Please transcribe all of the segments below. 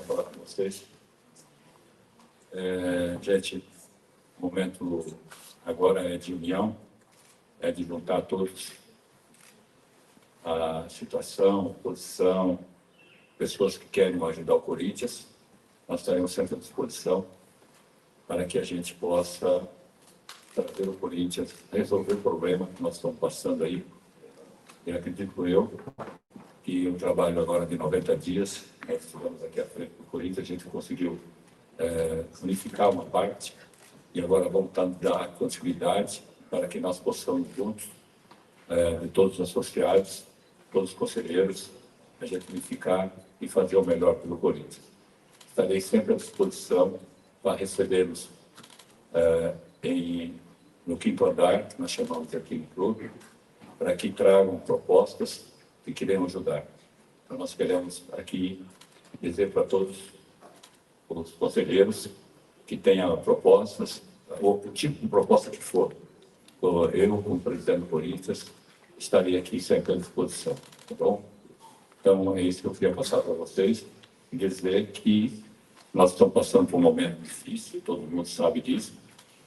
falar com vocês. Gente, o momento agora é de união, é de juntar todos a situação, a posição, pessoas que querem ajudar o Corinthians. Nós estaremos sempre à disposição para que a gente possa trazer o Corinthians, resolver o problema que nós estamos passando aí. E acredito eu que o trabalho agora de 90 dias, nós estivemos aqui à frente do Corinthians, a gente conseguiu unificar uma parte e agora vamos dar continuidade para que nós possamos juntos, de todos os associados, todos os conselheiros, a gente unificar e fazer o melhor pelo Corinthians. Estarei sempre à disposição para recebermos no quinto andar, que nós chamamos aqui no clube, para que tragam propostas que queremos ajudar. Então, nós queremos aqui dizer para todos os conselheiros que tenham propostas, ou o tipo de proposta que for. Eu, como presidente do Corinthians, estarei aqui sempre à disposição, tá bom? Então, é isso que eu queria passar para vocês, e dizer que nós estamos passando por um momento difícil, todo mundo sabe disso,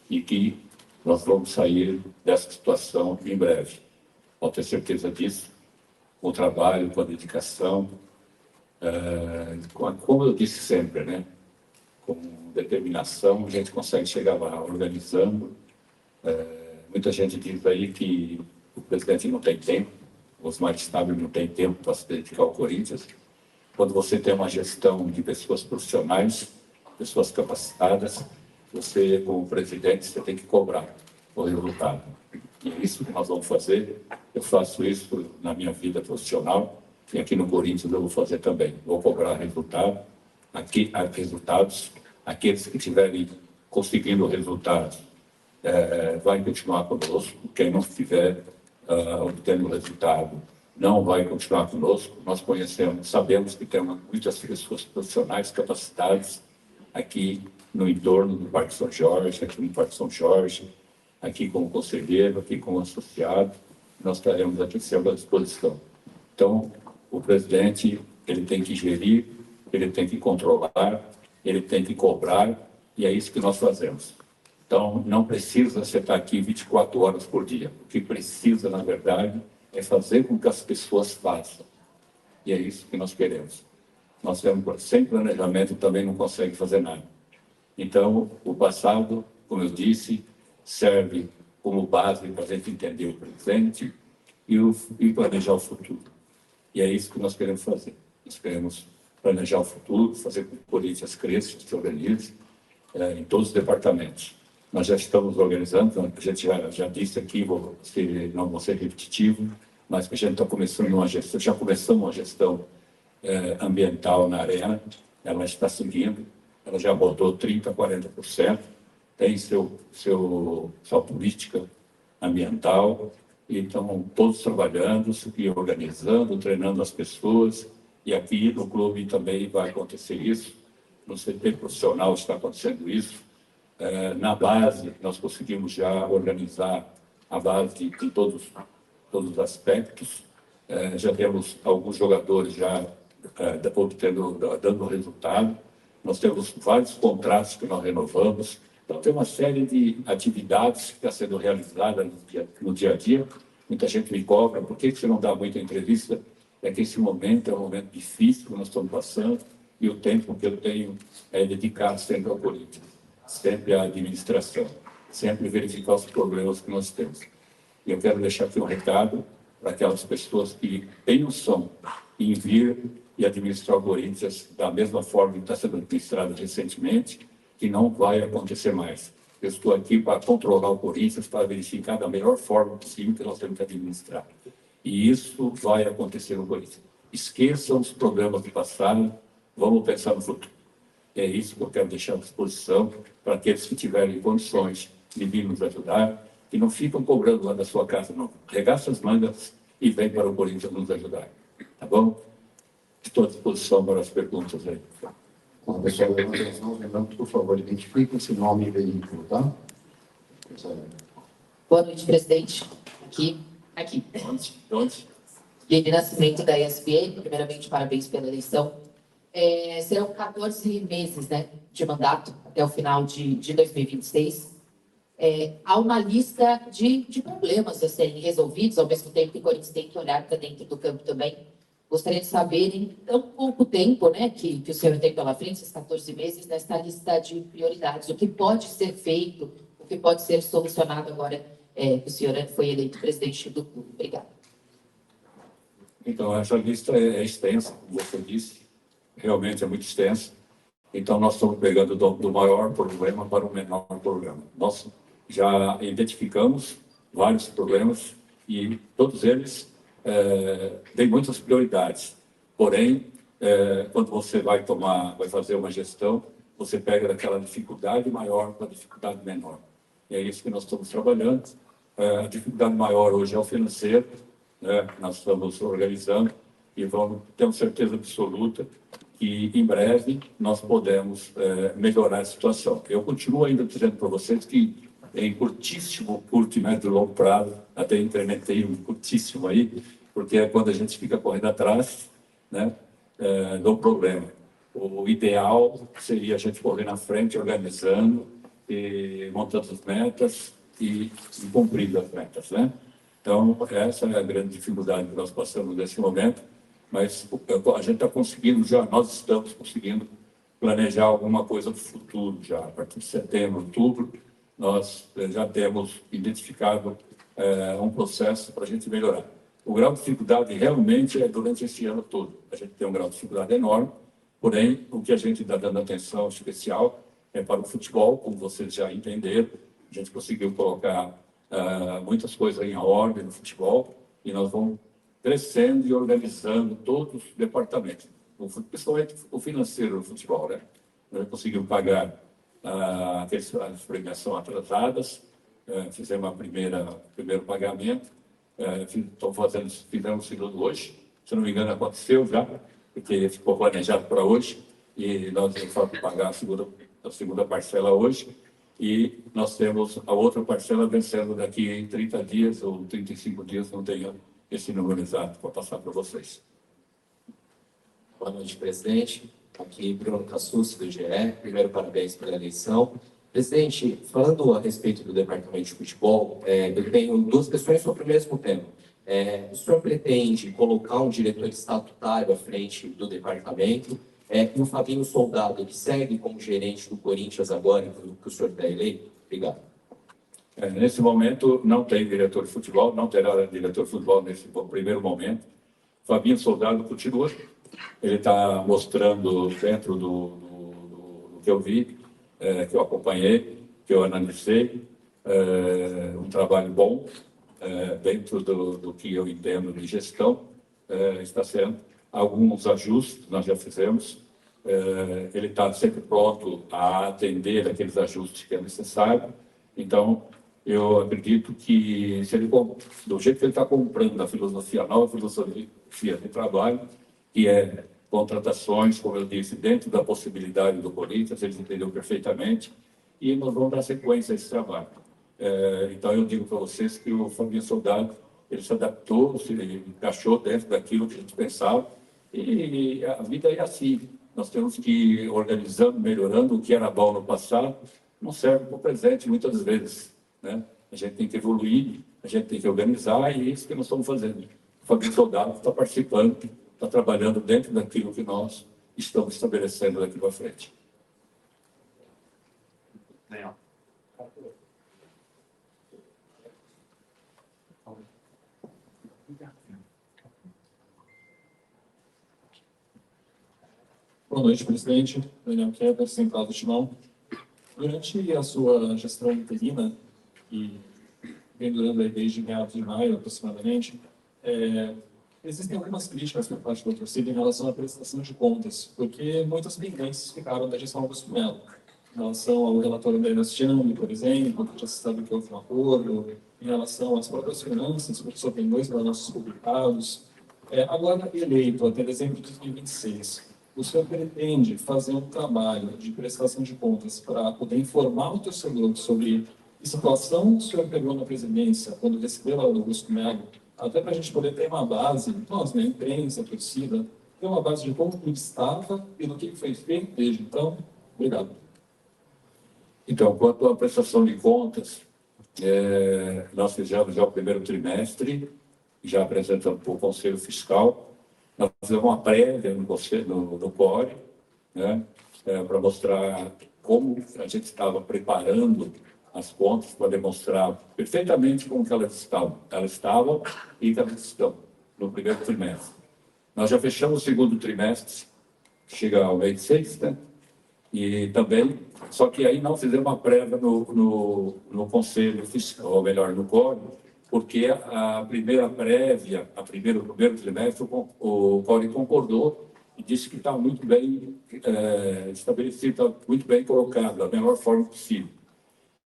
e que nós vamos sair dessa situação em breve. Pode ter certeza disso, com o trabalho, com a dedicação, como eu disse sempre, né? Com determinação, a gente consegue chegar lá, organizando. Muita gente diz aí que o presidente não tem tempo, os mais estáveis não têm tempo para se dedicar ao Corinthians. Quando você tem uma gestão de pessoas profissionais, pessoas capacitadas, você, como presidente, você tem que cobrar o resultado. E é isso que nós vamos fazer. Eu faço isso na minha vida profissional e aqui no Corinthians eu vou fazer também. Vou cobrar resultados. Aqueles que estiverem conseguindo resultados vai continuar conosco. Quem não estiver obtendo resultado não vai continuar conosco. Nós sabemos que temos muitas pessoas profissionais capacitadas aqui no entorno do Parque São Jorge, aqui no Parque São Jorge, aqui como conselheiro, aqui como associado. Nós estaremos aqui sempre à disposição. Então, o presidente, ele tem que gerir, ele tem que controlar, ele tem que cobrar, e é isso que nós fazemos. Então, não precisa você estar aqui 24 horas por dia. O que precisa, na verdade, é fazer com que as pessoas façam. E é isso que nós queremos. Nós temos, sem planejamento, também não consegue fazer nada. Então, o passado, como eu disse, serve como base para a gente entender o presente e planejar o futuro. E é isso que nós queremos fazer. Nós queremos planejar o futuro, fazer com que o Corinthians cresça, se organize em todos os departamentos. Nós já estamos organizando, a gente já disse aqui, não vou ser repetitivo, mas que a gente está começando uma gestão, já começamos uma gestão ambiental na Arena, ela está seguindo, ela já botou 30%, 40%, tem sua política ambiental, e estão todos trabalhando e organizando, treinando as pessoas, e aqui no clube também vai acontecer isso, no CT profissional está acontecendo isso. Na base, nós conseguimos já organizar a base em todos os aspectos. Já temos alguns jogadores já dando resultado. Nós temos vários contratos que nós renovamos. Então, tem uma série de atividades que está sendo realizada no dia a dia. Muita gente me cobra, por que você não dá muita entrevista? É que esse momento é um momento difícil que nós estamos passando e o tempo que eu tenho é dedicado sempre ao Corinthians, sempre à administração, sempre verificar os problemas que nós temos. E eu quero deixar aqui um recado para aquelas pessoas que têm noção em vir e administrar o Corinthians da mesma forma que está sendo administrado recentemente, que não vai acontecer mais. Eu estou aqui para controlar o Corinthians, para verificar da melhor forma possível que nós temos que administrar. E isso vai acontecer no Corinthians. Esqueçam os problemas do passado, vamos pensar no futuro. É isso que eu quero deixar à disposição para aqueles que tiverem condições de vir nos ajudar, que não ficam cobrando lá da sua casa, não. Regaça as mangas e vem para o Corinthians nos ajudar. Tá bom? Estou à disposição para as perguntas aí. Bom, pessoal, lembrando, por favor, identifique esse nome e veículo, tá? Boa noite, presidente. Aqui. Onde? Lili Nascimento, da ESPN. Primeiramente, parabéns pela eleição. Serão 14 meses, né, de mandato até o final de 2026. Há uma lista de problemas a serem resolvidos, ao mesmo tempo que o Corinthians tem que olhar para dentro do campo também. Gostaria de saber, em tão pouco tempo, né, que o senhor tem pela frente, esses 14 meses, nessa lista de prioridades, o que pode ser feito, o que pode ser solucionado agora que o senhor foi eleito presidente do clube. Obrigada. Então, essa lista é extensa, como você disse, realmente é muito extensa. Então, nós estamos pegando do maior problema para o menor problema. Nós já identificamos vários problemas e todos eles têm muitas prioridades. Porém, quando você vai fazer uma gestão, você pega daquela dificuldade maior para a dificuldade menor. E é isso que nós estamos trabalhando. A dificuldade maior hoje é o financeiro, né? Nós estamos organizando e temos certeza absoluta que em breve nós podemos melhorar a situação. Eu continuo ainda dizendo para vocês que em curto e médio e longo prazo, até incrementei um curtíssimo aí, porque é quando a gente fica correndo atrás, né, do problema. O ideal seria a gente correr na frente, organizando, e montando as metas e cumprindo as metas, né? Então, essa é a grande dificuldade que nós passamos nesse momento, mas a gente está conseguindo já, nós estamos conseguindo planejar alguma coisa do futuro já. A partir de setembro, outubro, nós já temos identificado um processo para a gente melhorar. O grau de dificuldade realmente é durante esse ano todo. A gente tem um grau de dificuldade enorme, porém, o que a gente está dando atenção especial é para o futebol, como vocês já entenderam. A gente conseguiu colocar muitas coisas em ordem no futebol e nós vamos crescendo e organizando todos os departamentos, principalmente o financeiro do futebol, né? Nós conseguimos pagar as premiações atrasadas, fizemos o primeiro pagamento, fizemos o segundo hoje, se não me engano aconteceu já, porque ficou planejado para hoje, e nós vamos pagar a segunda parcela hoje, e nós temos a outra parcela vencendo daqui em 30 dias ou 35 dias, não tenho esse número exato para passar para vocês. Boa noite, presidente. Aqui, Bruno Cassucci, do GE. Primeiro, parabéns pela eleição. Presidente, falando a respeito do departamento de futebol, eu tenho duas questões sobre o mesmo tema. O senhor pretende colocar um diretor estatutário à frente do departamento e o Fabinho Soldado, que segue como gerente do Corinthians agora, que o senhor está eleito? Obrigado. Nesse momento, não tem diretor de futebol, não terá diretor de futebol nesse primeiro momento. Fabinho Soldado continua. Ele está mostrando, dentro do que eu vi, que eu acompanhei, que eu analisei, um trabalho bom, dentro do que eu entendo de gestão, está sendo. Alguns ajustes nós já fizemos. Ele está sempre pronto a atender aqueles ajustes que é necessário. Então, eu acredito que, do jeito que ele está comprando a filosofia, a nova filosofia de trabalho, que é contratações, como eu disse, dentro da possibilidade do Corinthians, eles entenderam perfeitamente, e nós vamos dar sequência a esse trabalho. Então, eu digo para vocês que o Fabinho Soldado, ele se adaptou, se encaixou dentro daquilo que a gente pensava, e a vida é assim. Nós temos que ir organizando, melhorando o que era bom no passado, não serve para o presente muitas vezes, né? A gente tem que evoluir, a gente tem que organizar, e é isso que nós estamos fazendo. O Fabinho Soldado está participando, está trabalhando dentro daquilo que nós estamos estabelecendo daqui para frente. Boa noite, presidente. Daniel Keber, Central do Timão. Durante a sua gestão interina, que vem durando aí desde meados de maio, aproximadamente, existem algumas críticas por parte da torcida em relação à prestação de contas, porque muitas pendências ficaram da gestão Augusto Melo, em relação ao relatório da Erastiano, por exemplo, que já se sabe que houve um acordo, em relação às próprias finanças, porque só tem 2 balanços publicados. Agora, eleito até dezembro de 2026, o senhor pretende fazer um trabalho de prestação de contas para poder informar o torcedor sobre que situação o senhor pegou na presidência quando recebeu o Augusto Melo, até para a gente poder ter uma base, nós, né, imprensa, torcida, ter uma base de como tudo estava e do que foi feito desde então. Obrigado. Então, quanto à prestação de contas, nós fizemos já o primeiro trimestre, já apresentamos para o Conselho Fiscal. Nós fizemos uma prévia no CORE, né, para mostrar como a gente estava preparando as contas para demonstrar perfeitamente como que elas estavam. Elas estavam e elas estão no primeiro trimestre. Nós já fechamos o segundo trimestre, chega ao mês de 6, né? E também, só que aí não fizemos uma prévia no Conselho Fiscal, ou melhor, no CORE, porque a primeira prévia, o primeiro trimestre, o CORE concordou e disse que está muito bem estabelecido, está muito bem colocado, da melhor forma possível.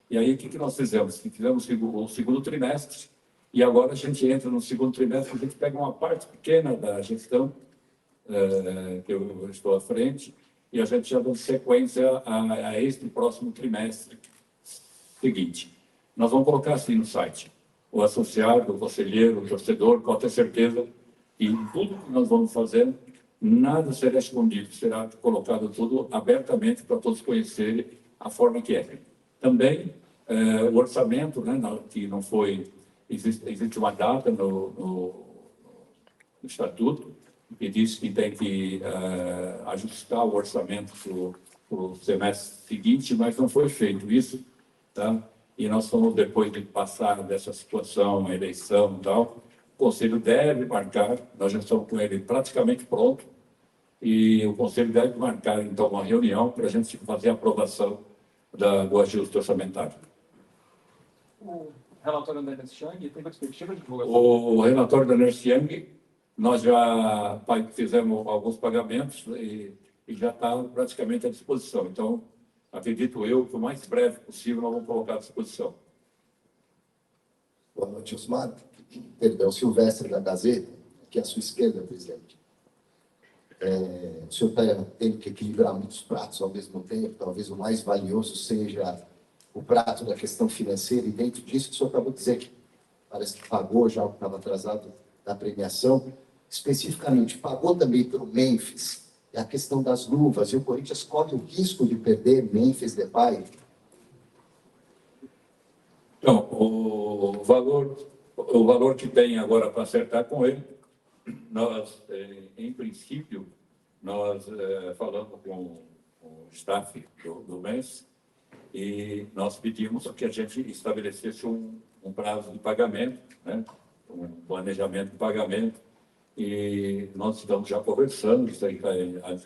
E aí, o que nós fizemos? Fizemos o segundo trimestre, e agora a gente entra no segundo trimestre, a gente pega uma parte pequena da gestão, que eu estou à frente, e a gente já dá sequência a este próximo trimestre seguinte. Nós vamos colocar assim no site. O associado, o conselheiro, o torcedor, pode ter certeza que tudo que nós vamos fazer, nada será escondido, será colocado tudo abertamente para todos conhecerem a forma que é. Também o orçamento, né, que não foi... Existe uma data no Estatuto, que diz que tem que ajustar o orçamento para o semestre seguinte, mas não foi feito isso, tá? E nós estamos, depois de passar dessa situação, a eleição e tal, o Conselho deve marcar, nós já estamos com ele praticamente pronto, e o Conselho deve marcar, então, uma reunião para a gente fazer a aprovação do ajuste orçamentário. O relatório da Ernst Young tem perspectiva de divulgação? O relatório da Ernst Young, nós já fizemos alguns pagamentos e já está praticamente à disposição. Então, acredito eu que o mais breve possível nós vamos colocar à disposição. Boa noite, Osmar. Perdão, Silvestre da Gazeta, aqui à sua esquerda, presidente. O senhor está tendo que equilibrar muitos pratos ao mesmo tempo, talvez o mais valioso seja o prato da questão financeira, e dentro disso o senhor acabou de dizer que parece que pagou já o que estava atrasado da premiação, especificamente pagou também para o Memphis, a questão das luvas, e o Corinthians corre o risco de perder Memphis Depay? Então, o valor que tem agora para acertar com ele, nós, em princípio, nós falamos com o staff do MES e nós pedimos que a gente estabelecesse um prazo de pagamento, né? Um planejamento de pagamento, e nós estamos já conversando, isso aí está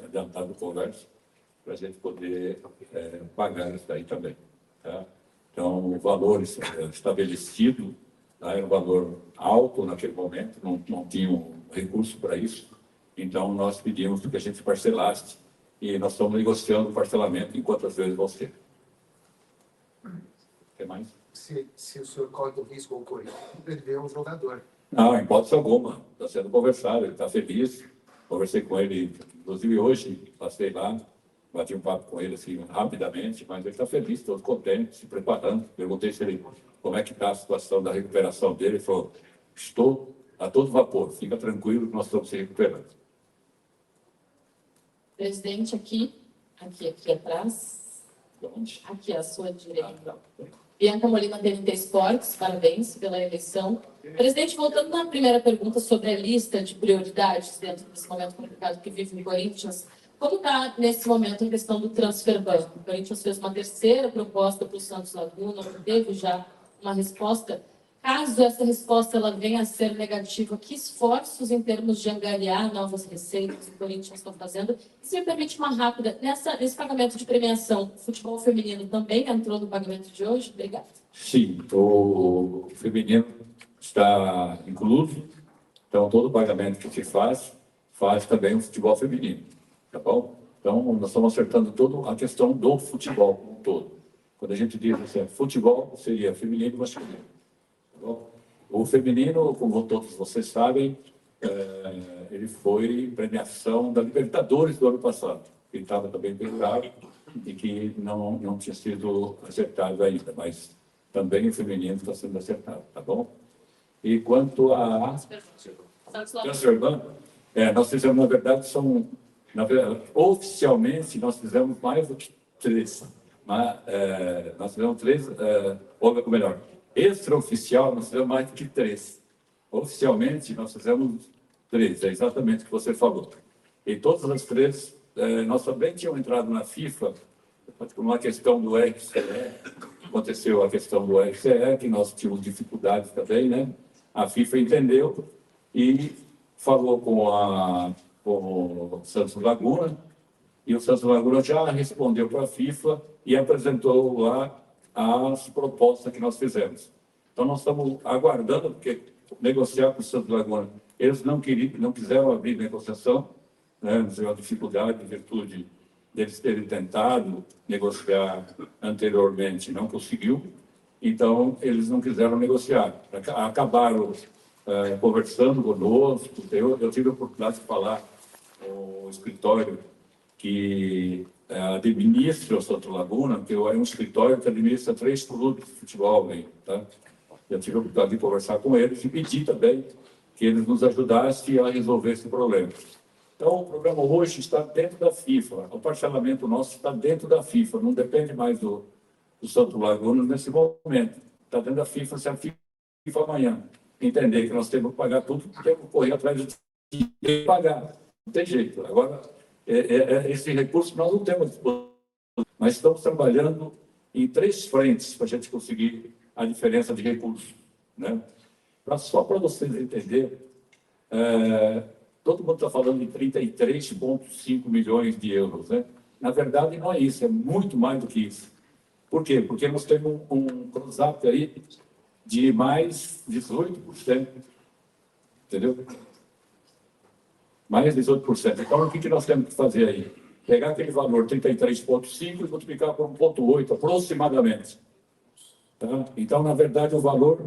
adiantado conversa, para a gente poder pagar isso aí também. Tá? Então, o valor estabelecido, tá? Era um valor alto naquele momento, não tinha um recurso para isso, então nós pedimos que a gente parcelasse, e nós estamos negociando o parcelamento em quantas vezes vão ser. O que mais? Se o senhor corre o risco ou o Corinthians perder um jogador. Não, em hipótese alguma. Está sendo conversado, ele está feliz. Conversei com ele, inclusive hoje, passei lá, bati um papo com ele assim, rapidamente, mas ele está feliz, todo contente, se preparando. Perguntei se ele, como é que está a situação da recuperação dele. Ele falou, estou a todo vapor, fica tranquilo que nós estamos se recuperando. Presidente, aqui atrás, aqui à sua direita. Bianca Molina, TNT Esportes, parabéns pela eleição. Presidente, voltando na primeira pergunta sobre a lista de prioridades dentro desse momento complicado que vive o Corinthians, como está nesse momento a questão do transfer ban? O Corinthians fez uma terceira proposta para o Santos Laguna, teve já uma resposta. Caso essa resposta ela venha a ser negativa, que esforços em termos de angariar novas receitas o Corinthians está fazendo? E se me permite uma rápida, nesse pagamento de premiação, o futebol feminino também entrou no pagamento de hoje? Obrigada. Sim, o feminino está incluso, então todo o pagamento que se faz também o futebol feminino, tá bom? Então, nós estamos acertando toda a questão do futebol como um todo. Quando a gente diz assim, futebol seria feminino e masculino. O feminino, como todos vocês sabem, ele foi premiação da Libertadores do ano passado, que estava também bem caro e que não tinha sido acertado ainda, mas também o feminino está sendo acertado, tá bom? E quanto a transfer ban, Nós fizemos, na verdade, oficialmente, nós fizemos mais do que 3. Nós fizemos 3, ou melhor, extraoficial, nós fizemos mais do que 3. Oficialmente, nós fizemos 3, é exatamente o que você falou. E todas as 3, nós também tínhamos entrado na FIFA, por uma questão do RCE, aconteceu a questão do RCE, que nós tínhamos dificuldades também, né? A FIFA entendeu e falou com o Santos Laguna, e o Santos Laguna já respondeu para a FIFA e apresentou lá as propostas que nós fizemos. Então, nós estamos aguardando, porque negociar com o Santos Laguna, eles não quiseram abrir negociação, né? Uma dificuldade em virtude deles terem tentado negociar anteriormente, não conseguiu, então eles não quiseram negociar. Acabaram conversando conosco. Eu tive a oportunidade de falar com o escritório que administra o Santos Laguna, que é um escritório que administra 3 clubes de futebol. Tá? Eu tive a oportunidade de conversar com eles e pedir também que eles nos ajudassem a resolver esse problema. Então, o programa hoje está dentro da FIFA, o parcelamento nosso está dentro da FIFA, não depende mais do Santos Laguna nesse momento. Está dentro da FIFA, se a FIFA amanhã entender que nós temos que pagar tudo, temos que correr atrás de pagar. Não tem jeito. Agora, esse recurso nós não temos, mas estamos trabalhando em 3 frentes para a gente conseguir a diferença de recursos. Né? Só para vocês entenderem, todo mundo está falando de 33,5 milhões de euros. Né? Na verdade, não é isso, é muito mais do que isso. Por quê? Porque nós temos um cruzap aí de mais 18%. Entendeu? Mais 18%. Então, o que nós temos que fazer aí? Pegar aquele valor 33,5 e multiplicar por 1,8, aproximadamente. Tá? Então, na verdade, o valor,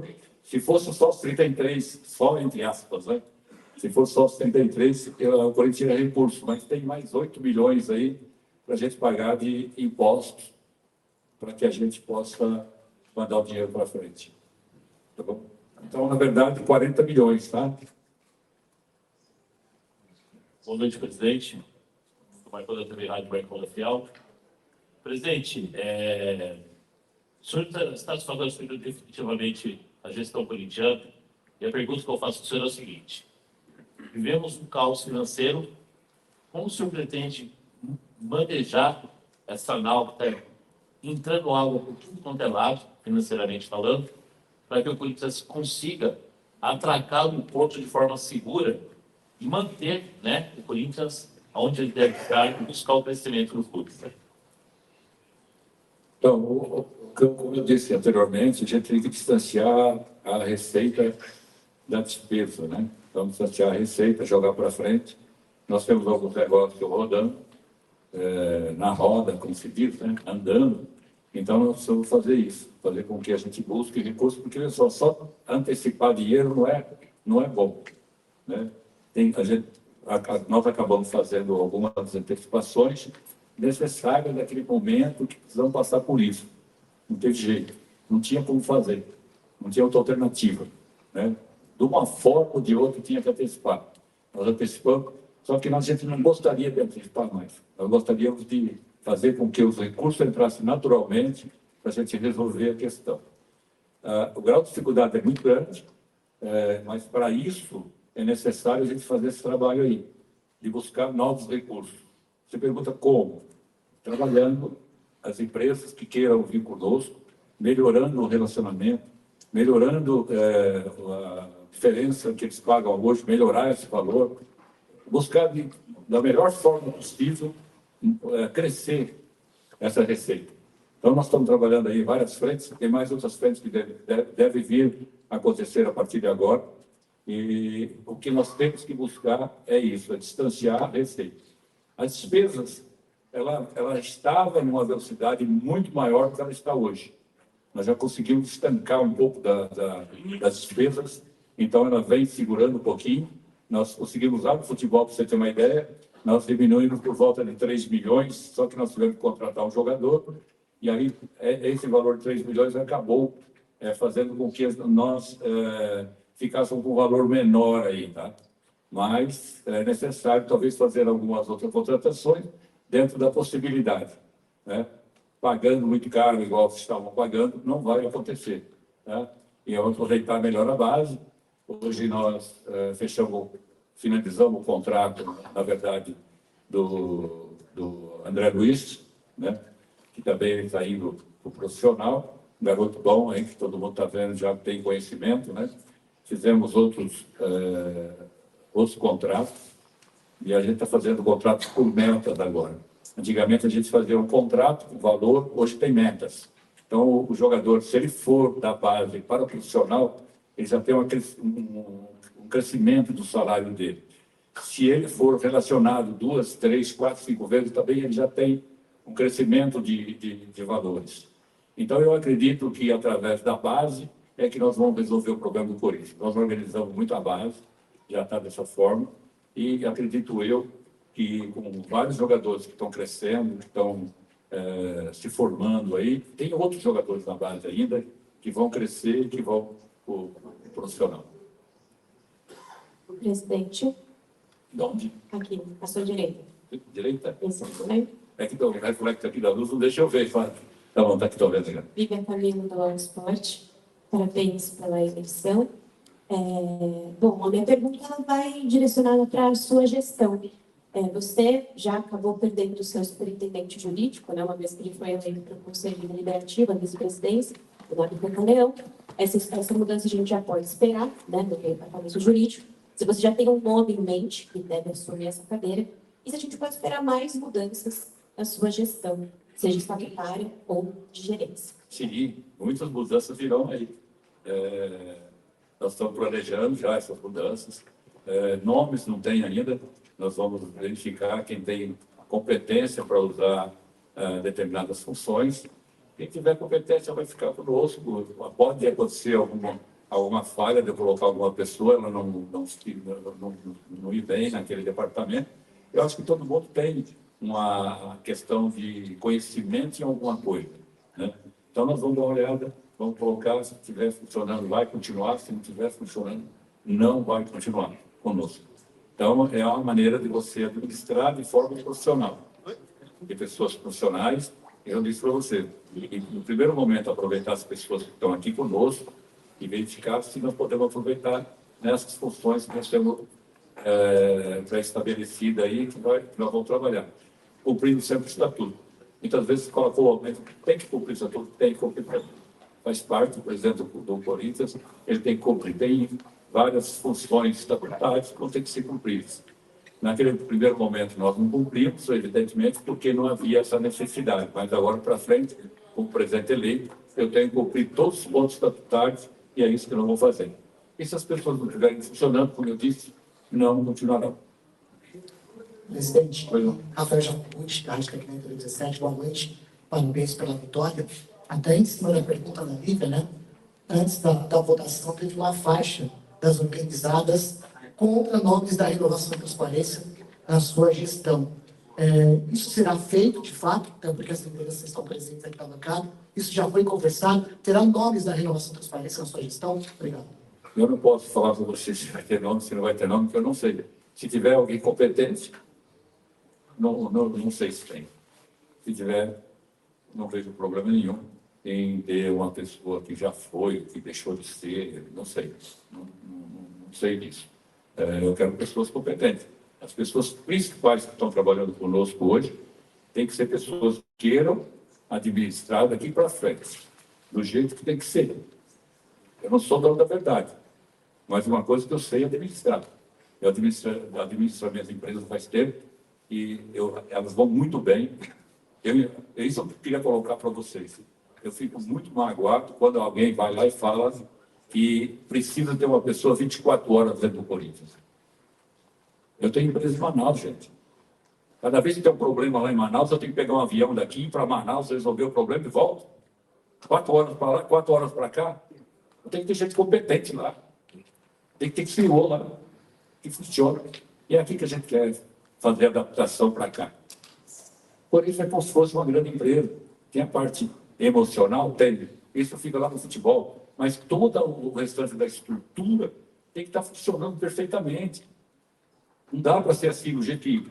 se fosse só os 33, só entre aspas, né? Se fosse só os 33, o Corinthians tinha recurso, mas tem mais 8 milhões aí para a gente pagar de impostos, para que a gente possa mandar o dinheiro para frente. Tá bom? Então, na verdade, 40 milhões, tá? Boa noite, presidente. Estou marcando a TV Rádio Marcola Fial. Presidente, o senhor está satisfazendo definitivamente a gestão corintiana? E a pergunta que eu faço ao senhor é o seguinte: vivemos um caos financeiro. Como o senhor pretende manejar essa nau que está entrando água por tudo quanto é lado, financeiramente falando, para que o Corinthians consiga atracar o porto de forma segura e manter, né, o Corinthians onde ele deve estar e buscar o crescimento do clube? Então, como eu disse anteriormente, a gente tem que distanciar a receita da despesa, né? Vamos distanciar a receita, jogar para frente. Nós temos alguns negócios rodando, na roda, como se diz, né? Andando. Então, nós precisamos fazer isso, fazer com que a gente busque recursos, porque só antecipar dinheiro não é bom, né? Nós acabamos fazendo algumas antecipações necessárias naquele momento que precisamos passar por isso. Não teve jeito, não tinha como fazer, não tinha outra alternativa, né? De uma forma ou de outra tinha que antecipar. Nós antecipamos, só que a gente não gostaria de antecipar mais. Nós gostaríamos de fazer com que os recursos entrassem naturalmente para a gente resolver a questão. O grau de dificuldade é muito grande, mas para isso é necessário a gente fazer esse trabalho aí, de buscar novos recursos. Você pergunta como? Trabalhando as empresas que queiram vir conosco, melhorando o relacionamento, melhorando a diferença que eles pagam hoje, melhorar esse valor, buscar da melhor forma possível crescer essa receita. Então, nós estamos trabalhando aí em várias frentes, tem mais outras frentes que devem vir a acontecer a partir de agora, e o que nós temos que buscar é isso, é distanciar a receita. As despesas, ela estava numa velocidade muito maior do que ela está hoje. Nós já conseguimos estancar um pouco das despesas, então ela vem segurando um pouquinho. Nós conseguimos lá no futebol, para você ter uma ideia, nós diminuímos por volta de 3 milhões, só que nós tivemos que contratar um jogador, e aí esse valor de 3 milhões acabou fazendo com que nós ficássemos com um valor menor aí, tá? mas é necessário talvez fazer algumas outras contratações dentro da possibilidade, né? Pagando muito caro, igual vocês estavam pagando, não vai acontecer, tá? E vamos aproveitar melhor a base. Hoje nós finalizamos o contrato, na verdade, do André Luiz, né? Que também está indo para o profissional, um garoto bom, aí, que todo mundo está vendo, já tem conhecimento, né? Fizemos outros contratos, e a gente está fazendo contratos por metas agora. Antigamente a gente fazia um contrato com valor, hoje tem metas. Então o jogador, se ele for da base para o profissional, ele já tem um crescimento do salário dele. Se ele for relacionado 2, 3, 4, 5 vezes, também ele já tem um crescimento de valores. Então eu acredito que através da base é que nós vamos resolver o problema do Corinthians. Nós organizamos muito a base, já está dessa forma, e acredito eu que com vários jogadores que estão crescendo, que estão se formando aí, tem outros jogadores na base ainda que vão crescer e que vão para o profissional. Presidente, De onde? aqui, à sua direita. Direita? Isso, né? É que o reflexo aqui da luz não deixa eu ver, fala. Tá bom, tá aqui, estou vendo. Vivian Camilo do All Sport, parabéns pela eleição. Bom, a minha pergunta ela vai direcionada para a sua gestão. Você já acabou perdendo o seu superintendente jurídico, né, uma vez que ele foi eleito para o Conselho Deliberativo, a vice-presidência, o nome do Leão. Essa mudança a gente já pode esperar, né, no departamento jurídico. Se você já tem um nome em mente que deve assumir essa cadeira, e se a gente pode esperar mais mudanças na sua gestão, seja estatutária ou de gerência. Sim, muitas mudanças virão aí. Nós estamos planejando já essas mudanças. Nomes não tem ainda. Nós vamos verificar quem tem competência para usar determinadas funções. Quem tiver competência vai ficar conosco. Pode acontecer alguma falha de eu colocar alguma pessoa, ela não ir bem naquele departamento. Eu acho que todo mundo tem uma questão de conhecimento em alguma coisa, né? Então, nós vamos dar uma olhada, vamos colocar, se estiver funcionando, vai continuar, se não estiver funcionando, não vai continuar conosco. Então, é uma maneira de você administrar de forma profissional. De pessoas profissionais, eu disse para você, e no primeiro momento, aproveitar as pessoas que estão aqui conosco e verificar se nós podemos aproveitar nessas funções que nós temos pré-estabelecida aí, que nós vamos trabalhar. Cumprindo sempre o estatuto. Muitas vezes se colocou, tem que cumprir o estatuto, tem que cumprir. Faz parte do presidente do Corinthians, ele tem que cumprir. Tem várias funções estatutárias que vão ter que ser cumpridas. Naquele primeiro momento nós não cumprimos, evidentemente, porque não havia essa necessidade. Mas agora para frente, como presidente eleito, eu tenho que cumprir todos os pontos estatutários e é isso que nós vamos fazer. E se as pessoas não estiverem funcionando, como eu disse, não continuarão. Presidente, Rafael Jacobucci, da Rádio Tecnologia 17, boa noite, parabéns pela vitória. Até em cima da pergunta da Lívia, né? Antes da votação, teve uma faixa das organizadas contra nomes da renovação e transparência na sua gestão. Isso será feito, de fato, até porque as lideranças estão presentes aqui na bancada. Isso já foi conversado? Terá nomes da renovação e transparência na sua gestão? Obrigado. Eu não posso falar para você se vai ter nome, se não vai ter nome, porque eu não sei. Se tiver alguém competente, não sei se tem. Se tiver, não vejo problema nenhum em ter uma pessoa que já foi, que deixou de ser, não sei. Não sei disso. Eu quero pessoas competentes. As pessoas principais que estão trabalhando conosco hoje têm que ser pessoas que queiram administrar daqui para frente, do jeito que tem que ser. Eu não sou dono da verdade, mas uma coisa que eu sei é administrar. Eu administro minhas empresas faz tempo e elas vão muito bem. Isso eu queria colocar para vocês. Eu fico muito magoado quando alguém vai lá e fala que precisa ter uma pessoa 24 horas dentro do Corinthians. Eu tenho empresa em Manaus, gente. Cada vez que tem um problema lá em Manaus, eu tenho que pegar um avião daqui para Manaus, resolver o problema e volto. 4 horas para lá, 4 horas para cá. Eu tenho que ter gente competente lá. Tem que ter CEO lá, que funciona. E é aqui que a gente quer fazer a adaptação para cá. Por isso é como se fosse uma grande empresa. Tem a parte emocional, tem. Isso fica lá no futebol. Mas todo o restante da estrutura tem que estar funcionando perfeitamente. Não dá para ser assim, do jeito que,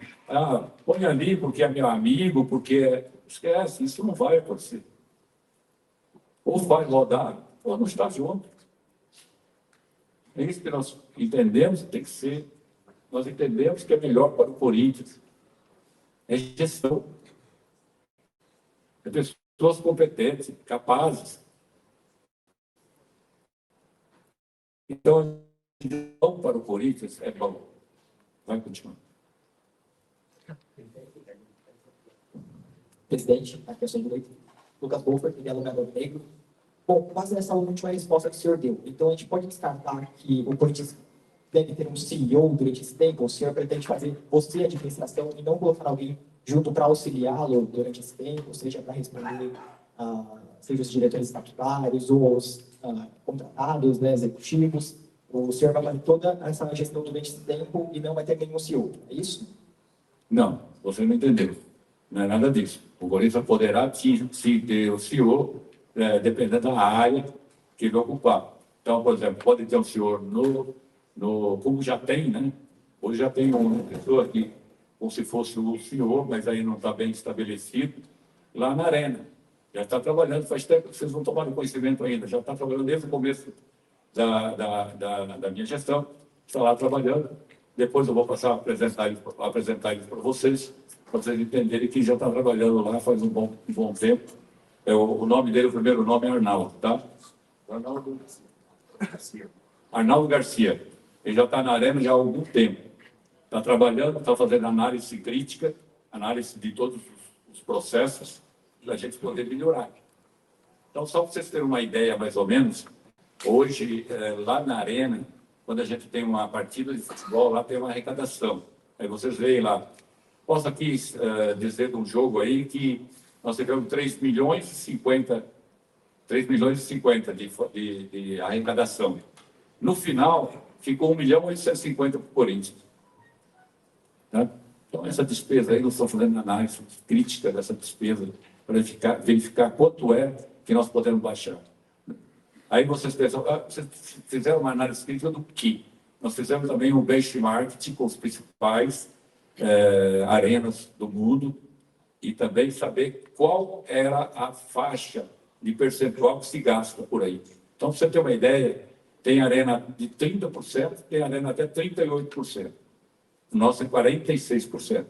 põe ali porque é meu amigo, porque... Esquece, isso não vai acontecer. Ou vai rodar, ou não está junto. É isso que nós entendemos que tem que ser. Nós entendemos que é melhor para o Corinthians. É gestão. É pessoas competentes, capazes. Então, a gestão para o Corinthians é bom. Vai continuar. Presidente, aqui é o senhor Lucas Bolfer, que é alugador negro. Bom, com base nessa última resposta que o senhor deu, então a gente pode descartar que o Corinthians deve ter um CEO durante esse tempo, o senhor pretende fazer você a administração e não colocar alguém junto para auxiliá-lo durante esse tempo, seja para responder, seja os diretores estatutários ou os contratados, né, executivos. O senhor vai fazer toda essa gestão durante esse tempo e não vai ter nenhum CEO, é isso? Não, você não entendeu. Não é nada disso. O Corinthians poderá sim ter o CEO, dependendo da área que ele ocupar. Então, por exemplo, pode ter um senhor como já tem, né? Hoje já tem uma pessoa aqui, como se fosse o senhor, mas aí não está bem estabelecido, lá na Arena. Já está trabalhando, faz tempo que vocês não tomaram conhecimento ainda, já está trabalhando desde o começo da minha gestão, está lá trabalhando. Depois eu vou passar a apresentar eles para vocês entenderem que já está trabalhando lá faz um bom tempo. O nome dele, o primeiro nome é Arnaldo, tá? Arnaldo Garcia. Ele já está na Arena já há algum tempo. Está trabalhando, está fazendo análise crítica, análise de todos os processos, para a gente poder melhorar. Então, só para vocês terem uma ideia, mais ou menos, hoje, lá na Arena, quando a gente tem uma partida de futebol, lá tem uma arrecadação. Aí vocês veem lá. Posso aqui dizer de um jogo aí que nós tivemos 3 milhões e 50 de arrecadação. No final, ficou 1.850.000 para o Corinthians. Tá? Então, essa despesa aí, nós estamos fazendo análise crítica dessa despesa para verificar quanto é que nós podemos baixar. Aí vocês pensam, vocês fizeram uma análise crítica do quê? Nós fizemos também um benchmark com os principais arenas do mundo e também saber qual era a faixa de percentual que se gasta por aí. Então, para você ter uma ideia, tem arena de 30%, tem arena até 38%. O nosso é 46%.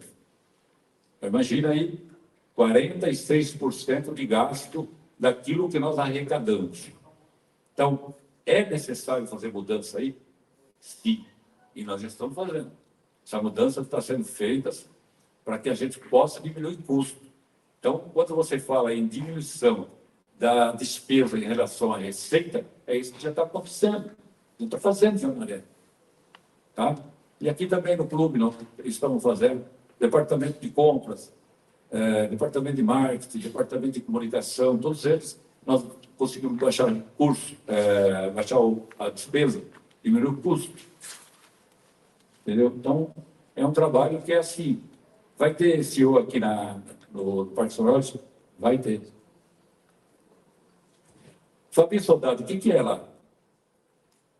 Imagina aí, 46% de gasto daquilo que nós arrecadamos. Então, é necessário fazer mudança aí? Sim. E nós já estamos fazendo. Essa mudança está sendo feita para que a gente possa diminuir o custo. Então, quando você fala em diminuição da despesa em relação à receita, é isso que já está acontecendo. Não está fazendo de uma maneira. Tá? E aqui também no clube nós estamos fazendo departamento de compras, departamento de marketing, departamento de comunicação, todos eles nós conseguimos baixar o curso, baixar a despesa, diminuir o custo. Entendeu? Então, é um trabalho que é assim. Vai ter CEO aqui no Parque São Jorge? Vai ter. Fabinho Soldado, o que é lá?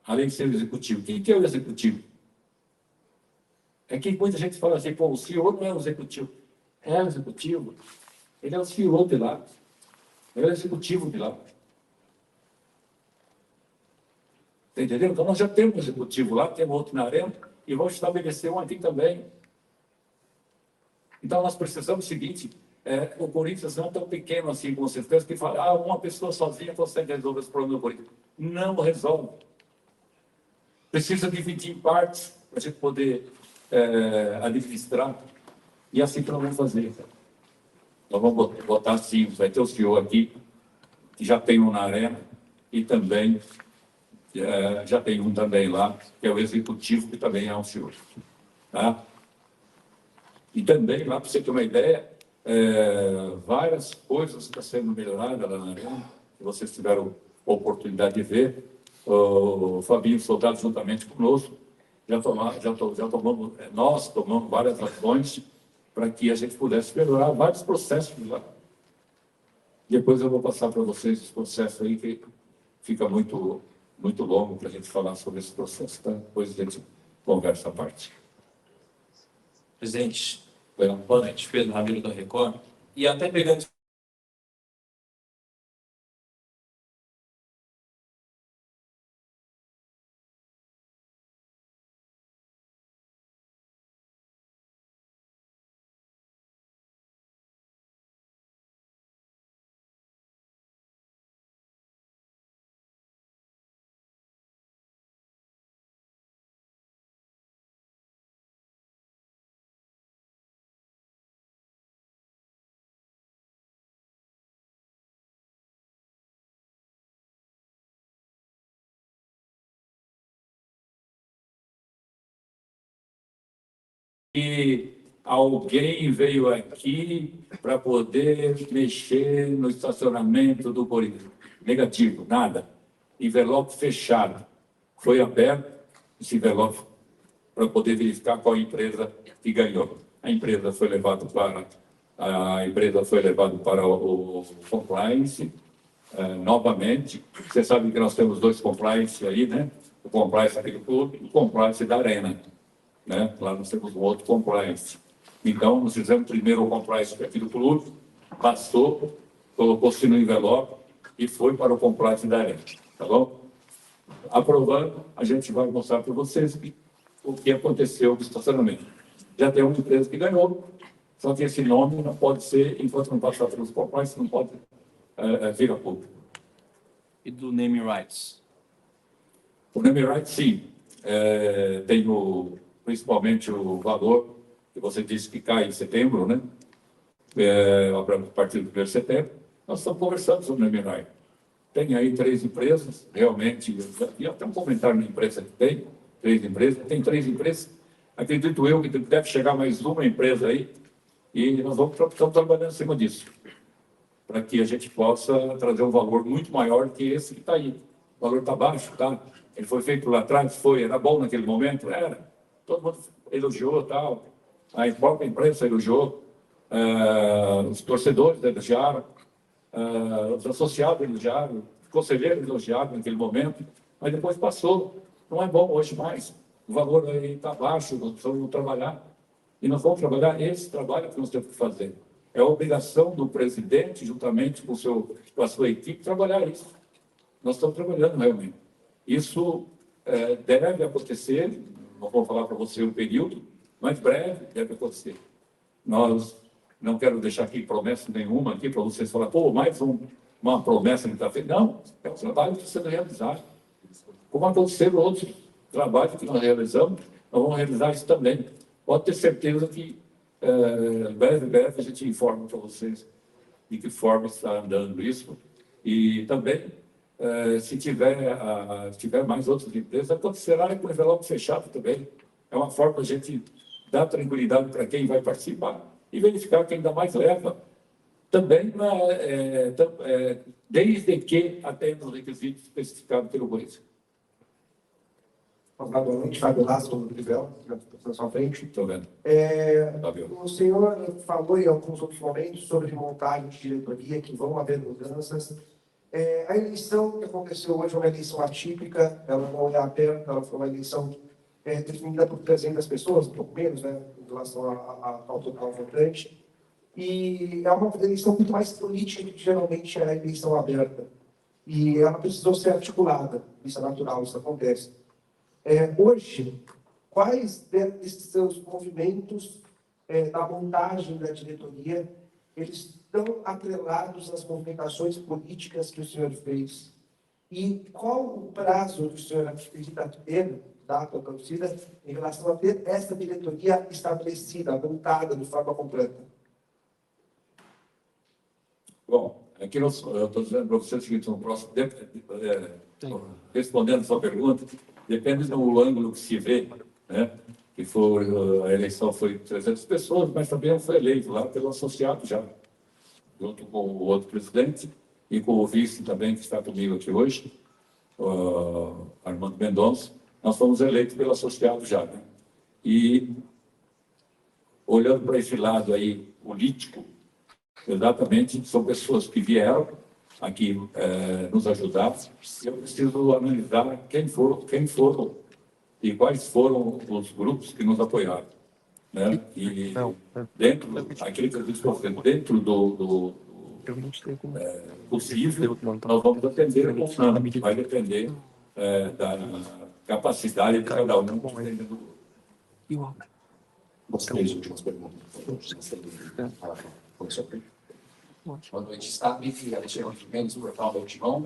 Além de ser o executivo, quem que é o executivo? É que muita gente fala assim, o CEO não é o executivo. É o executivo. Ele é o CEO de lá. Ele é o executivo de lá. Tá entendendo? Então, nós já temos um executivo lá, temos outro na Arena, e vamos estabelecer um aqui também. Então, nós precisamos do seguinte, o Corinthians não é tão pequeno assim como vocês pensam, que fala, uma pessoa sozinha consegue resolver esse problema do Corinthians. Não resolve. Precisa dividir em partes para a gente poder administrar. E assim que nós vamos fazer. Nós vamos botar assim, vai ter o senhor aqui, que já tem um na Arena, e também já tem um também lá, que é o executivo, que também é um senhor. Tá? E também, lá para você ter uma ideia, várias coisas estão sendo melhoradas lá na Arena, que vocês tiveram oportunidade de ver. O Fabinho Soldado, juntamente conosco, nós tomamos várias ações para que a gente pudesse melhorar vários processos lá. Depois eu vou passar para vocês esse processo aí, que fica muito longo para a gente falar sobre esse processo, tá? Depois a gente conversa a parte. Presidente, boa noite, Pedro Ramiro da Record. E até pegando que alguém veio aqui para poder mexer no estacionamento do Corinthians. Negativo, nada. Envelope fechado. Foi aberto esse envelope para poder verificar qual empresa que ganhou. A empresa foi levada para o compliance novamente. Você sabe que nós temos dois compliance aí, né? O compliance aqui do clube e o compliance da Arena. Né? Lá nós temos um outro compliance. Então, nós fizemos primeiro o compliance aqui do clube, passou, colocou-se no envelope e foi para o compliance da Arena. Tá bom? Aprovando, a gente vai mostrar para vocês o que aconteceu no estacionamento. Já tem uma empresa que ganhou, só que esse nome não pode ser, enquanto não passar pelos compliance, não pode vir a público. e do name rights. O name rights, sim. Tem principalmente o valor que você disse que cai em setembro, né? A partir do 1º de setembro. Nós estamos conversando sobre o name rights. Tem aí 3 empresas, realmente, e até um comentário na imprensa que tem 3 empresas, tem 3 empresas. Acredito eu que deve chegar mais uma empresa aí, e nós estamos trabalhando em cima disso, para que a gente possa trazer um valor muito maior que esse que está aí. O valor está baixo, tá? Ele foi feito lá atrás, era bom naquele momento? Era. Todo mundo elogiou, tal. A própria imprensa elogiou, os torcedores elogiaram, os associados elogiaram, os conselheiros elogiaram naquele momento, mas depois passou. Não é bom hoje mais. O valor aí está baixo, nós precisamos trabalhar. E nós vamos trabalhar esse trabalho que nós temos que fazer. É a obrigação do presidente, juntamente com a sua equipe, trabalhar isso. Nós estamos trabalhando realmente. Isso deve acontecer, não vou falar para você o período, mas breve deve acontecer. Nós não quero deixar aqui promessa nenhuma aqui para vocês falar, pô, mais uma promessa que está feita. Não, é um trabalho que está sendo realizado. Como aconteceram outros trabalhos que nós realizamos, nós vamos realizar isso também. Pode ter certeza que breve a gente informa para vocês de que forma está andando isso. E também, se tiver mais outras empresas, acontecerá com o envelope fechado também. É uma forma de a gente dar tranquilidade para quem vai participar e verificar quem ainda mais leva. Também, desde que atenda os requisitos especificados pelo Corinthians. Boa noite, Fábio Lasso, do Livel, na sua frente. Estou vendo. O senhor falou em alguns outros momentos sobre montagem de diretoria, que vão haver mudanças. A eleição que aconteceu hoje é uma eleição atípica, ela não é aberta, ela foi uma eleição definida por 300 pessoas, um pouco menos, né, em relação ao total votante. E é uma eleição muito mais política do que geralmente é a eleição aberta. E ela precisou ser articulada, isso é natural, isso acontece. Hoje, quais desses seus movimentos da montagem da diretoria, eles estão atrelados às movimentações políticas que o senhor fez? E qual o prazo que o senhor acredita ter, data ou torcida, em relação a ter essa diretoria estabelecida, montada de forma completa? Bom, aqui eu estou dizendo para você o seguinte, no próximo, respondendo a sua pergunta, depende do ângulo que se vê, né? Que a eleição foi de 300 pessoas, mas também foi eleito lá pelo associado já, junto com o outro presidente e com o vice também, que está comigo aqui hoje, Armando Mendonça. Nós fomos eleitos pelo associado já, né? E, olhando para esse lado aí político, exatamente, são pessoas que vieram aqui nos ajudar. Eu preciso analisar quem foram e quais foram os grupos que nos apoiaram. né? E dentro, aquilo que eu disse para você, dentro do possível, nós vamos atender ou não. Vai depender da capacidade de cada um. Três últimas perguntas. Boa noite, Sabe, Alexandre Mendes, portal do Timão.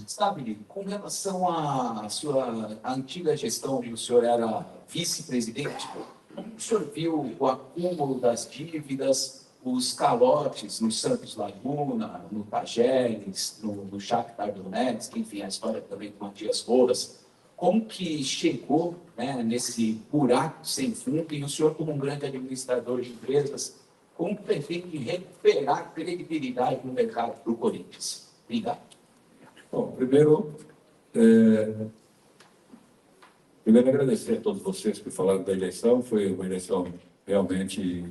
Sabe, com relação à sua antiga gestão, o senhor era vice-presidente, como o senhor viu o acúmulo das dívidas, os calotes no Santos Laguna, no Tajeres, no Shakhtar Donetsk, enfim, a história também do Matias Rojas, como que chegou, né, nesse buraco sem fundo, e o senhor, como um grande administrador de empresas, como pretende recuperar a credibilidade no mercado para o Corinthians? Obrigado. Bom, primeiro agradecer a todos vocês que falaram da eleição. Foi uma eleição realmente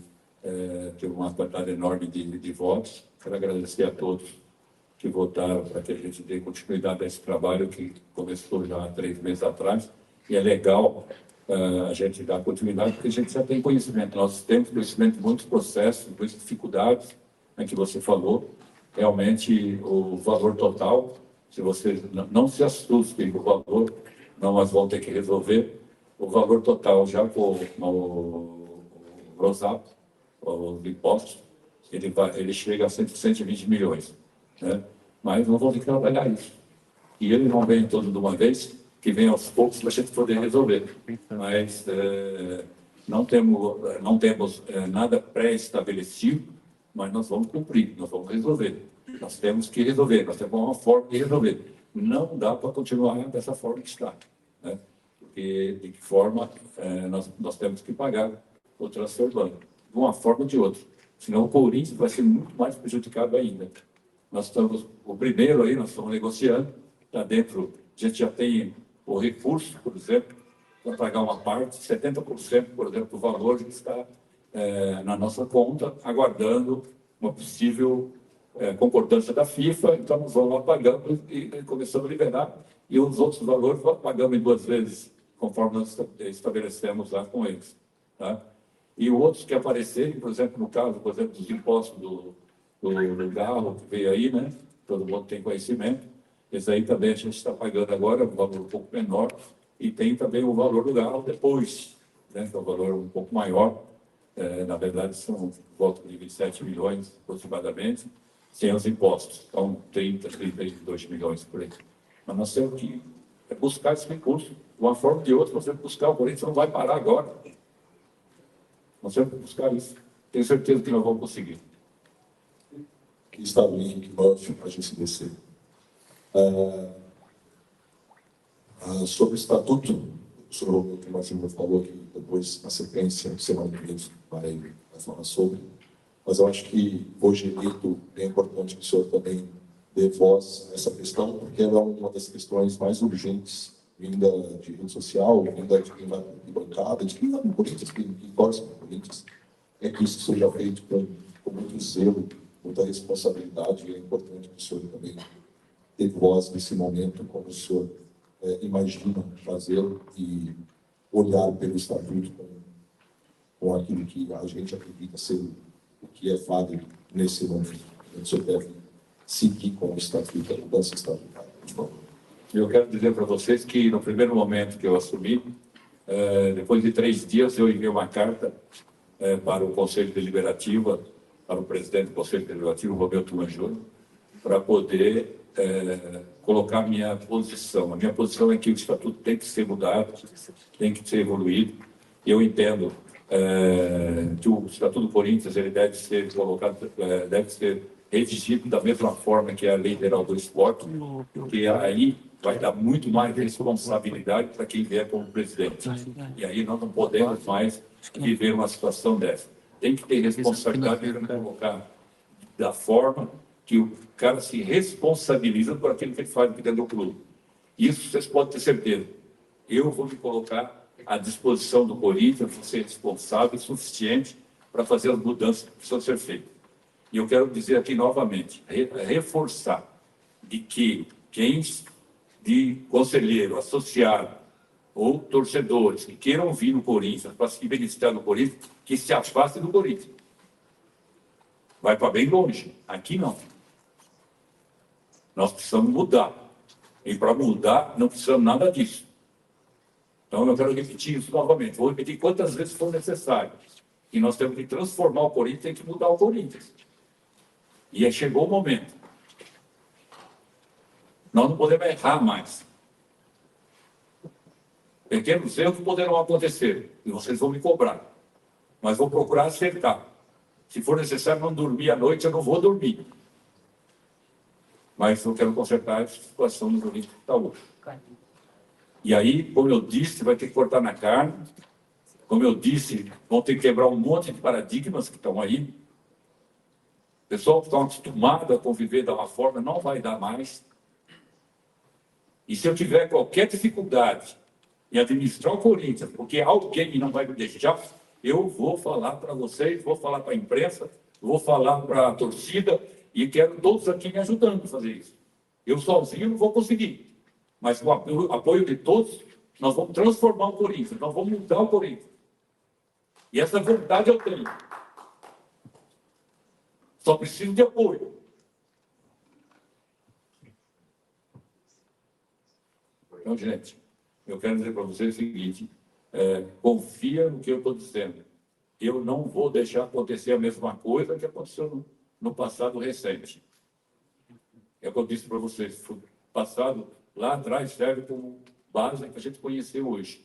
teve uma quantidade enorme de votos. Quero agradecer a todos que votaram para que a gente dê continuidade a esse trabalho que começou já há 3 meses atrás. E é legal a gente dar continuidade, porque a gente já tem conhecimento. Nós temos conhecimento de muitos processos, muitas dificuldades, né, que você falou. Realmente, o valor total, se vocês não se assustem com o valor, não, nós vamos ter que resolver. O valor total já com o ROSAP, os impostos, ele chega a 120 milhões. Né? Mas não vamos ter que trabalhar isso. E ele não vem todo de uma vez, que vem aos poucos para a gente poder resolver. Mas não temos nada pré-estabelecido, mas nós vamos cumprir, nós vamos resolver. Nós temos que resolver, nós temos uma forma de resolver. Não dá para continuar dessa forma que está. Né? Porque de que forma nós temos que pagar o transfer banco, de uma forma ou de outra. Senão o Corinthians vai ser muito mais prejudicado ainda. Nós estamos, o primeiro aí, nós estamos negociando, está dentro, a gente já tem o recurso, por exemplo, para pagar uma parte, 70%, por exemplo, do valor que está na nossa conta, aguardando uma possível concordância da FIFA. Então, nós vamos lá pagando e começamos a liberar, e os outros valores nós pagamos em 2 vezes, conforme nós estabelecemos lá com eles. Tá? E outros que aparecerem, por exemplo, no caso, por exemplo, dos impostos do carro que veio aí, né? Todo mundo tem conhecimento. Esse aí também a gente está pagando agora, um valor um pouco menor, e tem também o valor do carro depois, né? Que é um valor um pouco maior. Na verdade, são volta de 27 milhões aproximadamente, sem os impostos. Então, 32 milhões por aí. Mas nós temos que buscar esse recurso. De uma forma ou de outra, nós temos que buscar. O Corinthians não vai parar agora. Nós temos que buscar isso. Tenho certeza que nós vamos conseguir. Aqui está o Henrique Murphy, agência DC. Sobre o estatuto, o senhor Roberto Martins falou que depois, na sequência, semana que vem, vai falar sobre. Mas eu acho que, hoje eleito, é importante que o senhor também dê voz a essa questão, porque ela é uma das questões mais urgentes, vinda de rede social, vinda de quem vai para a bancada, de quem vai para o Corinthians, quem torce para o Corinthians. É que isso seja feito com muito zelo, muita responsabilidade, e é importante que o senhor também dê voz nesse momento, como o senhor imagina fazê-lo, e olhar pelo estatuto com aquilo que a gente acredita ser o que é válido nesse momento. O senhor deve seguir com o estatuto, a mudança estatutária. Eu quero dizer para vocês que, no primeiro momento que eu assumi, depois de 3 dias, eu enviei uma carta para o Conselho Deliberativo, para o presidente do Conselho Deliberativo, Roberto Manjoro, para poder colocar minha posição. A minha posição é que o estatuto tem que ser mudado, tem que ser evoluído. Eu entendo que o Estatuto do Corinthians ele deve ser colocado, deve ser redigido da mesma forma que a Lei Geral do Esporte, porque aí vai dar muito mais responsabilidade para quem vier como presidente. E aí nós não podemos mais viver uma situação dessa. Tem que ter responsabilidade para colocar da forma que o cara se responsabiliza por aquilo que ele faz dentro do clube. Isso vocês podem ter certeza. Eu vou me colocar à disposição do Corinthians, vou ser responsável o suficiente para fazer as mudanças que precisam ser feitas. E eu quero dizer aqui novamente, reforçar de que quem de conselheiro, associado ou torcedores que queiram vir no Corinthians para se beneficiar do Corinthians, que se afastem do Corinthians. Vai para bem longe. Aqui não. Nós precisamos mudar. E para mudar, não precisamos nada disso. Então, eu quero repetir isso novamente. Vou repetir quantas vezes for necessário. E nós temos que transformar o Corinthians, tem que mudar o Corinthians. E aí chegou o momento. Nós não podemos errar mais. Pequenos erros poderão acontecer. E vocês vão me cobrar. Mas vou procurar acertar. Se for necessário não dormir à noite, eu não vou dormir. Mas eu quero consertar essa situação do Corinthians que está hoje. E aí, como eu disse, vai ter que cortar na carne. Como eu disse, vão ter que quebrar um monte de paradigmas que estão aí. O pessoal que está acostumado a conviver de uma forma não vai dar mais. E se eu tiver qualquer dificuldade em administrar o Corinthians, porque alguém não vai me deixar, eu vou falar para vocês, vou falar para a imprensa, vou falar para a torcida, e quero todos aqui me ajudando a fazer isso. Eu sozinho não vou conseguir. Mas com o apoio de todos, nós vamos transformar o Corinthians, nós vamos mudar o Corinthians. E essa vontade eu tenho. Só preciso de apoio. Então, gente, eu quero dizer para vocês o seguinte, confia no que eu estou dizendo. Eu não vou deixar acontecer a mesma coisa que aconteceu no passado recente. É o que eu disse para vocês, o passado lá atrás serve como base que a gente conheceu hoje.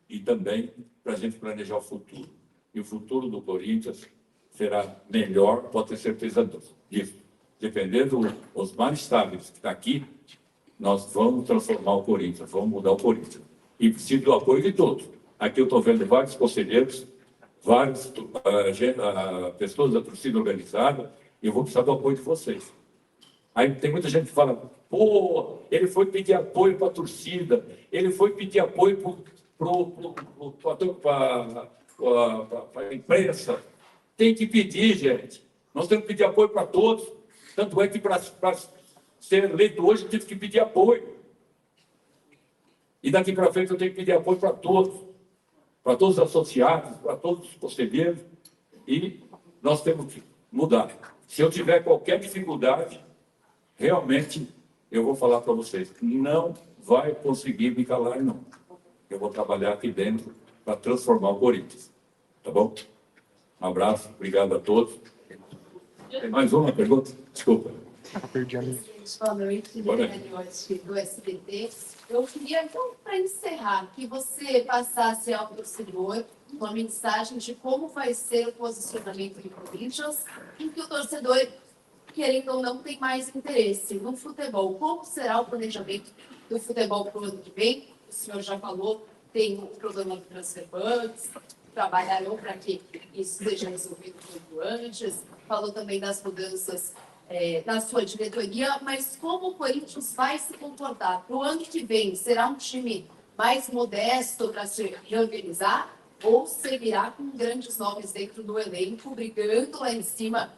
E também para a gente planejar o futuro. E o futuro do Corinthians será melhor, pode ter certeza disso. Dependendo dos mais estáveis que estão aqui, nós vamos transformar o Corinthians, vamos mudar o Corinthians. E preciso do apoio de todos. Aqui eu estou vendo vários conselheiros, várias pessoas da torcida organizada, e eu vou precisar do apoio de vocês. Aí tem muita gente que fala, pô, ele foi pedir apoio para a torcida, ele foi pedir apoio para a imprensa. Tem que pedir, gente. Nós temos que pedir apoio para todos. Tanto é que para ser eleito hoje, eu tive que pedir apoio. E daqui para frente eu tenho que pedir apoio para todos os associados, para todos os conselheiros. E nós temos que mudar. Se eu tiver qualquer dificuldade, realmente eu vou falar para vocês, não vai conseguir me calar, não. Eu vou trabalhar aqui dentro para transformar o Corinthians. Tá bom? Um abraço, obrigado a todos. Tem mais uma pergunta? Desculpa. Boa noite, do SBT. Eu queria, então, para encerrar, que você passasse ao torcedor uma mensagem de como vai ser o posicionamento do Corinthians e que o torcedor, querendo ou não, tem mais interesse no futebol. Como será o planejamento do futebol para o ano que vem? O senhor já falou, tem o problema do transfer budget, trabalharão para que isso seja resolvido quanto antes. Falou também das mudanças na sua diretoria, mas como o Corinthians vai se comportar para o ano que vem? Será um time mais modesto para se reorganizar ou seguirá com grandes nomes dentro do elenco, brigando lá em cima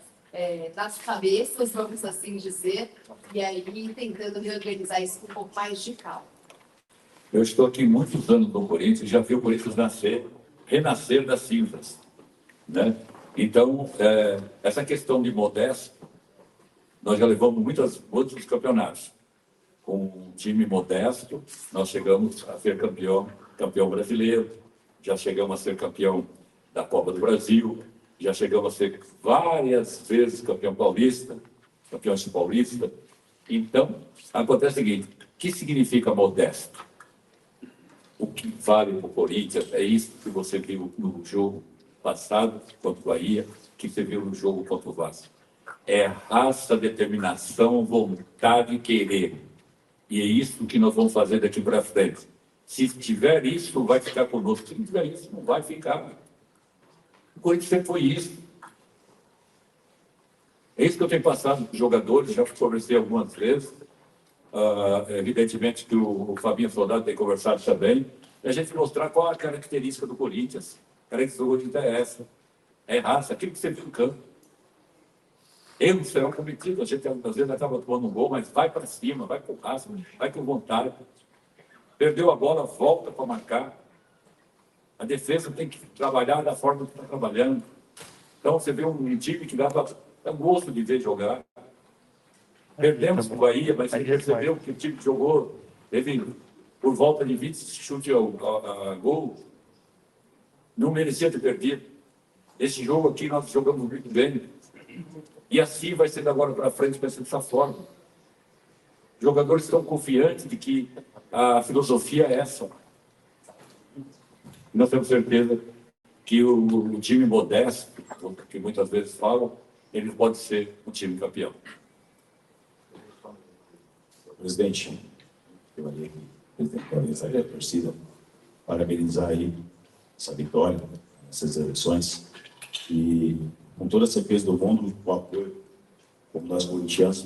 das cabeças, vamos assim dizer, e aí tentando reorganizar isso com um pouco mais de calma? Eu estou aqui muitos anos no Corinthians, já vi o Corinthians renascer das cinzas, né? Então, essa questão de modesto, nós já levamos muitos campeonatos. Com um time modesto, nós chegamos a ser campeão brasileiro, já chegamos a ser campeão da Copa do Brasil, já chegamos a ser várias vezes campeão paulista. Então, acontece o seguinte, o que significa modesto? O que vale para o Corinthians é isso que você viu no jogo passado contra o Bahia, que você viu no jogo contra o Vasco. É raça, determinação, vontade e querer. E é isso que nós vamos fazer daqui para frente. Se tiver isso, vai ficar conosco. Se não tiver isso, não vai ficar. O Corinthians sempre foi isso. É isso que eu tenho passado com os jogadores, já conversei algumas vezes. Evidentemente que o Fabinho Soldado tem conversado também. E a gente mostrar qual a característica do Corinthians. A característica do Corinthians é essa. É raça, aquilo que você viu no campo. Erros serão cometidos, a gente às vezes acaba tomando um gol, mas vai para cima, vai com raça, vai com vontade. Perdeu a bola, volta para marcar. A defesa tem que trabalhar da forma que está trabalhando. Então, você vê um time que dá gosto de ver jogar. Perdemos para o Bahia, mas você percebeu que o time que jogou teve por volta de 20 chutes a gol. Não merecia ter perdido. Esse jogo aqui nós jogamos muito bem. E assim vai ser agora para frente, vai ser dessa forma. Os jogadores estão confiantes de que a filosofia é essa. Nós temos certeza que o time modesto, que muitas vezes falam, ele pode ser um time campeão. Presidente, parabenizar a torcida, parabenizar aí essa vitória, essas eleições, e com toda a certeza do mundo, o apoio, como nós corintianos,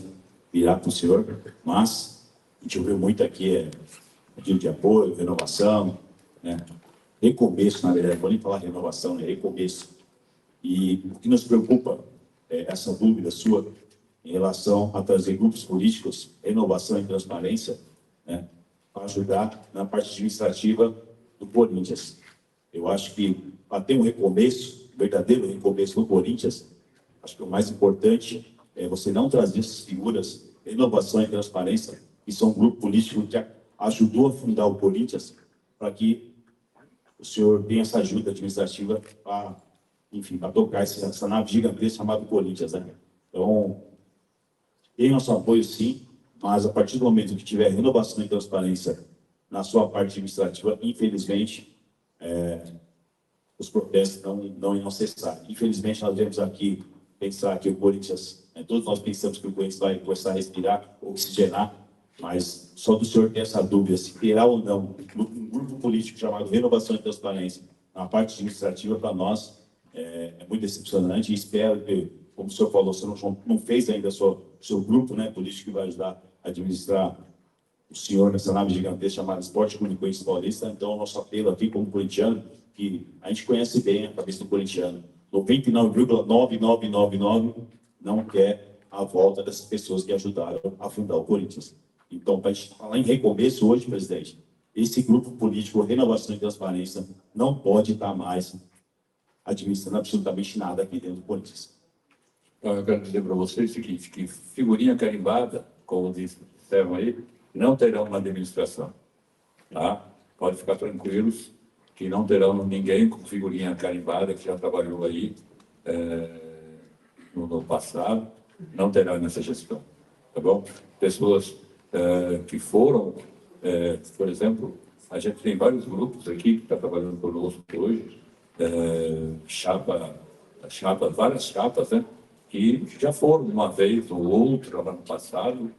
virá para o senhor, mas a gente ouviu muito aqui, pedido de apoio, renovação, né? Recomeço, na verdade, não vou nem falar renovação, é recomeço. E o que nos preocupa é essa dúvida sua em relação a trazer grupos políticos, renovação e transparência, né, para ajudar na parte administrativa do Corinthians. Eu acho que para ter um recomeço, verdadeiro recomeço no Corinthians, acho que o mais importante é você não trazer essas figuras, renovação e transparência, que são um grupo político que ajudou a fundar o Corinthians, para que o senhor tenha essa ajuda administrativa para, enfim, para tocar essa nave gigantesca chamada Corinthians, né? Então, tem nosso apoio, sim, mas a partir do momento que tiver renovação e transparência na sua parte administrativa, infelizmente, os protestos não irão cessar. Infelizmente, nós devemos aqui pensar que o Corinthians, todos nós pensamos que o Corinthians vai começar a respirar, oxigenar, mas só do senhor ter essa dúvida, se terá ou não um grupo político chamado Renovação e Transparência na parte administrativa, para nós é muito decepcionante, e espero que, como o senhor falou, o senhor não fez ainda o seu grupo, né, político que vai ajudar a administrar o senhor nessa nave gigantesca chamada Esporte Clube Corinthians Paulista. Então, o nosso apelo aqui como corintiano, que a gente conhece bem a cabeça do corintiano, 99,9999 não quer a volta dessas pessoas que ajudaram a fundar o Corinthians. Então, para a gente falar em recomeço hoje, presidente, esse grupo político, Renovação e Transparência, não pode estar mais administrando absolutamente nada aqui dentro do Corinthians. Eu quero dizer para vocês o seguinte, que figurinha carimbada, como disseram aí, não terão uma administração. Tá? Pode ficar tranquilos que não terão ninguém com figurinha carimbada que já trabalhou aí no passado, não terá nessa gestão. Tá bom? Pessoas que foram, por exemplo, a gente tem vários grupos aqui que estão trabalhando conosco hoje, várias chapas, né, que já foram uma vez ou outra lá no passado.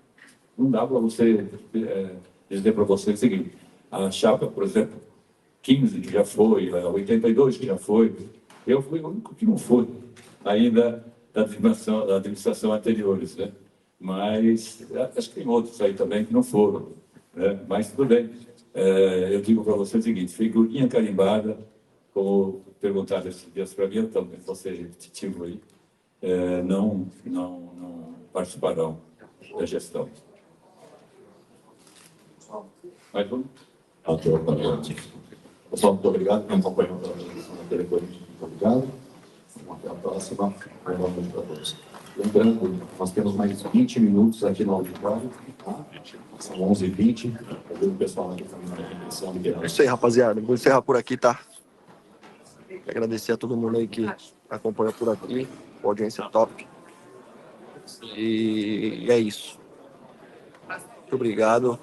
Não dá para você dizer para você o seguinte, a chapa, por exemplo, 15 que já foi, 82 que já foi, eu fui o único que não foi ainda da administração anteriores, né? Mas acho que tem outros aí também que não foram, né? Mas tudo bem. Eu digo para você o seguinte, figurinha carimbada, como perguntaram esses dias para mim, eu também vou ser repetitivo aí, não participarão da gestão. Mais um? Pessoal, muito obrigado por acompanhar a transmissão da Telecorinthians. Muito obrigado. Até a próxima. Boa noite para todos. Lembrando, nós temos mais 20 minutos aqui no auditório. Tá? São 11h20. Eu vejo o pessoal aqui também na recepção. É isso aí, rapaziada. Vou encerrar por aqui, tá? Quero agradecer a todo mundo aí que acompanha por aqui. A audiência top. E é isso. Muito obrigado.